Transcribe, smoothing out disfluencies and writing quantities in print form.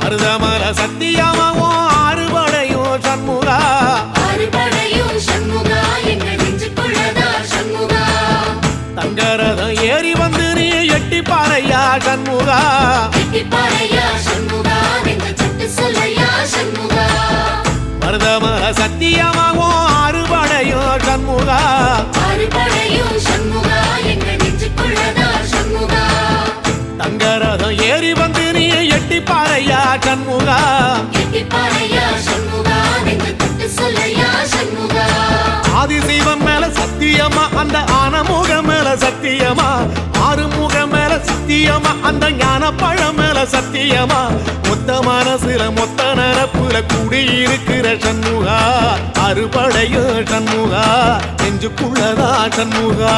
மருதமல சத்தியமாவோ அறுபடையும் சண்முகா தங்கரதம் ஏறி வந்து நீ எட்டி பாறையா சண்முகா மருதமல சத்தியமாவோ அறுபடையும் சண்முகா தங்கரதம் ஏறி வந்து நீ எட்டி பாறையா சண்முகா ஆதிசைவம் மேல சத்தியமா அந்த ஆனமுகம் மேல சத்தியமா ஆறுமுகம் மேல சத்தியமா அந்த ஞான பழம் மேல சத்தியமா மொத்த மனசுல மொத்த நரப்புல குடியிருக்கிற சண்முகா அறுபடையும் சண்முகா நெஞ்சுக்குள்ளதா சண்முகா